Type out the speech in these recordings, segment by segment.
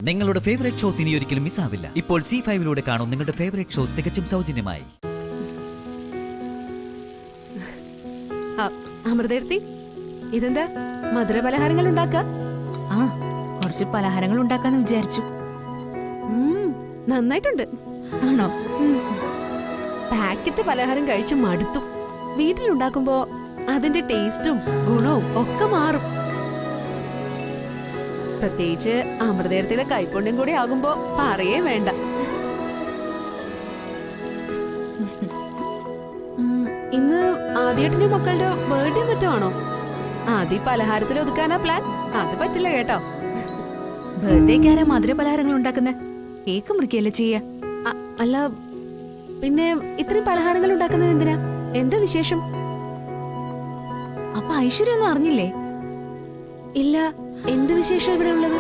നിങ്ങളുടെ favourite shows ഇനി ഒരിക്കലും മിസ്സാവില്ല. ഇപ്പോൾ C5 കാണും നിങ്ങളുടെ ഫേവറേറ്റ് ഷോ തികച്ചും സൗജന്യമായി. അമൃതേർത്തി, ഇതെന്താ മധുര പലഹാരങ്ങൾ ഉണ്ടാക്ക? കുറച്ച് പലഹാരങ്ങൾ ഉണ്ടാക്കാന്ന് വിചാരിച്ചു. നന്നായിട്ടുണ്ട്. ആണോ? പാക്കറ്റ് പലഹാരം കഴിച്ച് മടുത്തു. വീട്ടിലുണ്ടാക്കുമ്പോ അതിന്റെ ടേസ്റ്റും ഗുണവും ഒക്കെ മാറും. പ്രത്യേകിച്ച് അമൃതേർത്തിയുടെ കൈപ്പുണ്യം കൂടി ആകുമ്പോ പറയേ വേണ്ട. ഇന്ന് ആദ്യേട്ടന്റെ മക്കളുടെ ബർത്ത്ഡേ മറ്റോ ആണോ? ആദ്യ പലഹാരത്തിൽ ഒതുക്കാനാ പ്ലാൻ? അത് പറ്റില്ല കേട്ടോ. ബർത്ത്ഡേക്ക് ആരാ മധുര പലഹാരങ്ങൾ ഉണ്ടാക്കുന്ന? കേക്ക് മുറിക്കല്ലേ ചെയ്യാ? അല്ല, പിന്നെ ഇത്രയും പലഹാരങ്ങൾ ഉണ്ടാക്കുന്നത് എന്തിനാ? എന്താ വിശേഷം? അപ്പൊ ഐശ്വര്യ ഒന്നും അറിഞ്ഞില്ലേ? ഇല്ല. എന്ത് വിശേഷം ഇവിടെ ഉള്ളത്?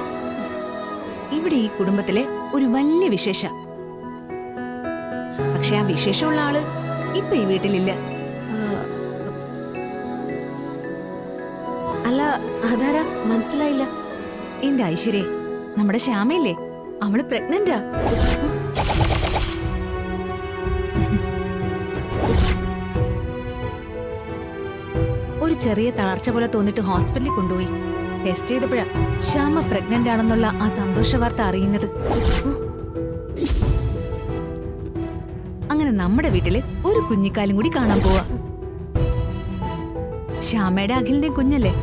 ഇവിടെ ഈ കുടുംബത്തിലെ ഒരു വലിയ വിശേഷ. പക്ഷെ ആ വിശേഷമുള്ള ആള് ഇപ്പൊ ഈ വീട്ടിലില്ല. അല്ല, അതാരാ? മനസ്സിലായില്ല. എന്റെ ഐശ്വര്യ, നമ്മുടെ ശ്യാമയില്ലേ, അവള് പ്രഗ്നന്റാ. ഒരു ചെറിയ തളർച്ച പോലെ തോന്നിട്ട് ഹോസ്പിറ്റലിൽ കൊണ്ടുപോയി. ടെസ്റ്റ് ചെയ്തപ്പോഴാ ശ്യാമ പ്രഗ്നന്റ് ആണെന്നുള്ള ആ സന്തോഷ വാർത്ത അറിയുന്നത്. അങ്ങനെ നമ്മുടെ വീട്ടില് ഒരു കുഞ്ഞിക്കാലും കൂടി കാണാൻ പോവാ. ശ്യാമയുടെ അഖിലിന്റെ കുഞ്ഞല്ലേ,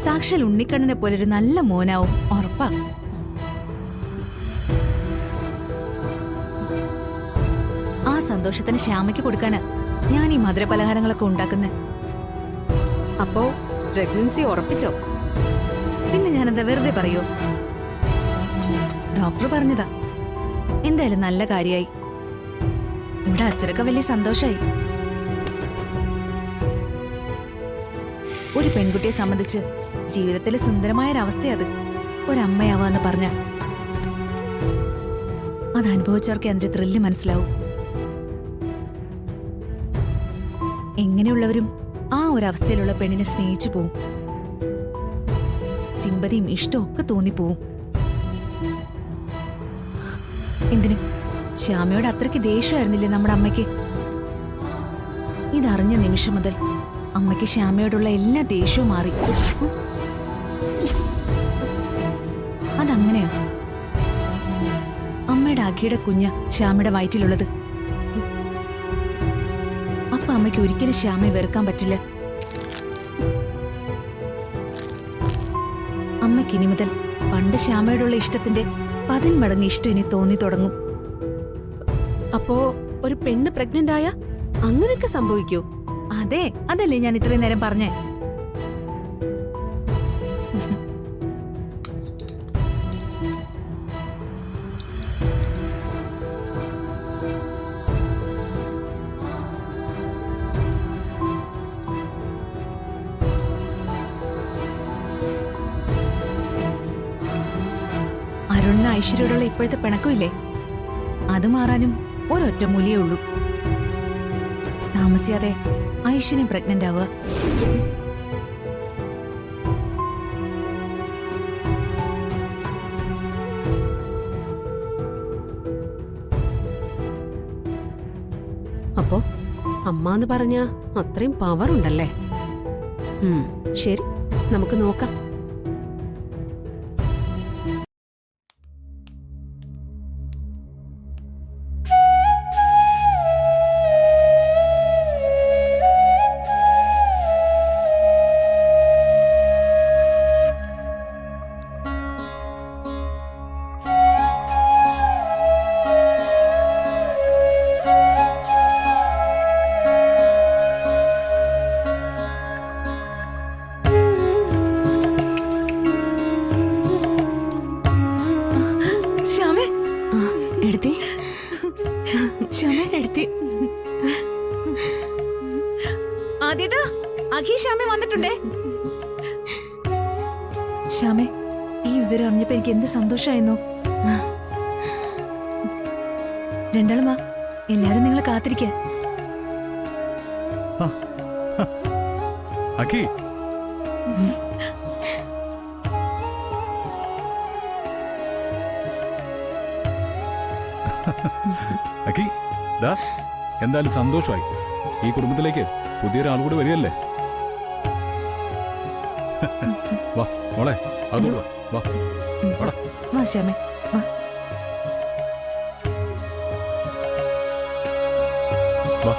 സാക്ഷാൽ ഉണ്ണിക്കണ്ണനെ പോലൊരു നല്ല മോനാവും ഉറപ്പാ. ആ സന്തോഷത്തിന് ശ്യാമയ്ക്ക് കൊടുക്കാനാ ഞാൻ ഈ മധുര പലഹാരങ്ങളൊക്കെ ഉണ്ടാക്കുന്നത്. അപ്പോ പ്രഗ്നൻസി ഉറപ്പിച്ചോ? പിന്നെ ഞാനെന്താ വെറുതെ പറയോ? ഡോക്ടർ പറഞ്ഞതാ. എന്തായാലും നല്ല കാര്യായി. ഇവിടെ അച്ഛനൊക്കെ വലിയ സന്തോഷായി. ഒരു പെൺകുട്ടിയെ സംബന്ധിച്ച് ജീവിതത്തിലെ സുന്ദരമായൊരവസ്ഥയത് ഒരമ്മയാവാന്ന് പറഞ്ഞ അത് അനുഭവിച്ചവർക്ക് അതിന്റെ ത്രില്ല് മനസ്സിലാവും. എങ്ങനെയുള്ളവരും ആ ഒരവസ്ഥയിലുള്ള പെണ്ണിനെ സ്നേഹിച്ചു പോവും. സിമ്പതിയും ഇഷ്ടവും ഒക്കെ തോന്നിപ്പോവും. എന്തിന് ശ്യാമയോട് അത്രയ്ക്ക് ദേഷ്യമായിരുന്നില്ലേ നമ്മുടെ അമ്മയ്ക്ക്? ഇതറിഞ്ഞ നിമിഷം മുതൽ അമ്മയ്ക്ക് ശ്യാമയോടുള്ള എല്ലാ ദേഷ്യവും മാറി. അതങ്ങനെയാ. അമ്മയുടെ അഖിയുടെ കുഞ്ഞ ശ്യാമയുടെ വയറ്റിലുള്ളത്. അപ്പൊ അമ്മയ്ക്ക് ഒരിക്കലും ശ്യാമയെ വെറുക്കാൻ പറ്റില്ല. അമ്മയ്ക്ക് ഇനി മുതൽ പണ്ട് ശ്യാമയോടുള്ള ഇഷ്ടത്തിന്റെ 10 മടങ്ങ് ഇഷ്ടം ഇനി തോന്നി തുടങ്ങും. അപ്പോ ഒരു പെണ്ണ് പ്രഗ്നന്റ് ആയ അങ്ങനെയൊക്കെ സംഭവിക്കൂ? അതെ, അതല്ലേ ഞാൻ ഇത്രയും നേരം പറഞ്ഞേ. അരുണിന് ഐശ്വര്യയോടുള്ള ഇപ്പോഴത്തെ പിണക്കമില്ലേ, അത് മാറാനും ഒരൊറ്റ മൂലിയേ ഉള്ളൂ. താമസിയാതെ ഐശ്വര്യം പ്രഗ്നന്റ് ആവുക. അപ്പോ അമ്മാന്ന് പറഞ്ഞ അത്രയും പവർ ഉണ്ടല്ലേ? ശരി, നമുക്ക് നോക്കാം. ആദ്യട്ടാ അഖി ശ്യാമേ വന്നിട്ടുണ്ടേ. ശ്യാമേ, ഈ വിവരം അറിഞ്ഞപ്പോ എനിക്ക് എന്ത് സന്തോഷമായിരുന്നു. രണ്ടാളും വാ, എല്ലാരും നിങ്ങൾ കാത്തിരിക്ക. അഖി, അക്കി ദാ എന്തായാലും സന്തോഷമായി. ഈ കുടുംബത്തിലേക്ക് പുതിയൊരാൾ കൂടി വരികയല്ലേ. വാ മോളെ, അത് വാ വാടാ. വാ ശ്യാമേ, വാ. വാ.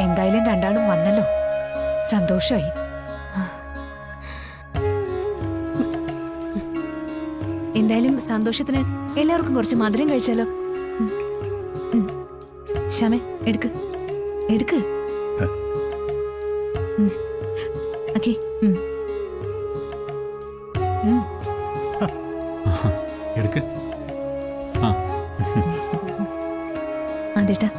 എന്തായാലും രണ്ടാളും വന്നല്ലോ, സന്തോഷമായി. എന്തായാലും സന്തോഷത്തിന് എല്ലാവർക്കും കുറച്ച് മധുരം കഴിച്ചാലോ. ശ്യാമേ, എടുക്ക് എടുക്ക്. ഓക്കേ. എടുക്ക്. ആ അതേട്ടാ.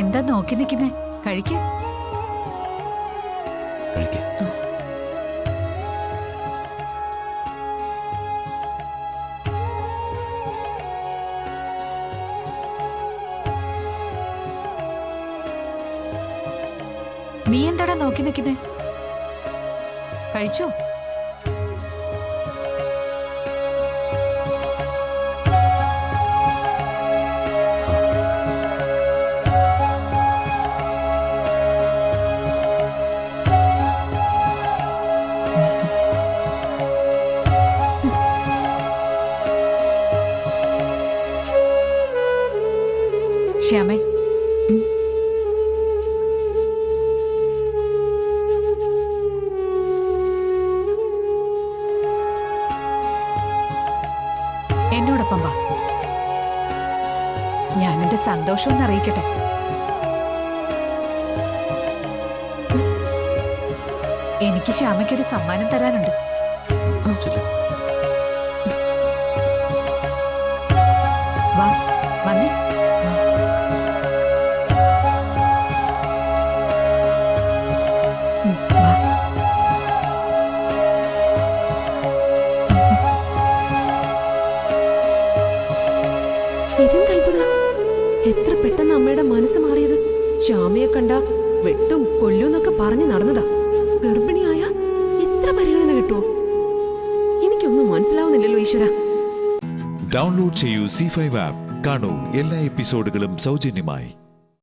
എന്താ നോക്കി നിൽക്കുന്നേ? കഴിക്ക. കഴിക്കാം. നീ എന്താടാ നോക്കി നിൽക്കുന്നേ? കഴിച്ചോ? ശ്യാമേ, എന്നോടൊപ്പം വാ. ഞാനെന്റെ സന്തോഷം ഒന്ന് അറിയിക്കട്ടെ. എനിക്ക് ശ്യാമയ്ക്കൊരു സമ്മാനം തരാനുണ്ട്. വാ, വന്നേ. വാ. ഇതെന്ത് അത്ഭുതം! എത്ര പെട്ടെന്ന് അമ്മയുടെ മനസ്സ് മാറിയത്. ശ്യാമയെ കണ്ട വെട്ടും കൊല്ലൂന്നൊക്കെ പറഞ്ഞു നടന്നതാ. ഗർഭിണിയായ ഇത്ര പരിഗണന കിട്ടുമോ? എനിക്കൊന്നും മനസ്സിലാവുന്നില്ലല്ലോ ഈശ്വര. ഡൗൺലോഡ് ചെയ്യൂ C5 ആപ്പ്. കാണൂ എല്ലാ എപ്പിസോഡുകളും സൗജന്യമായി.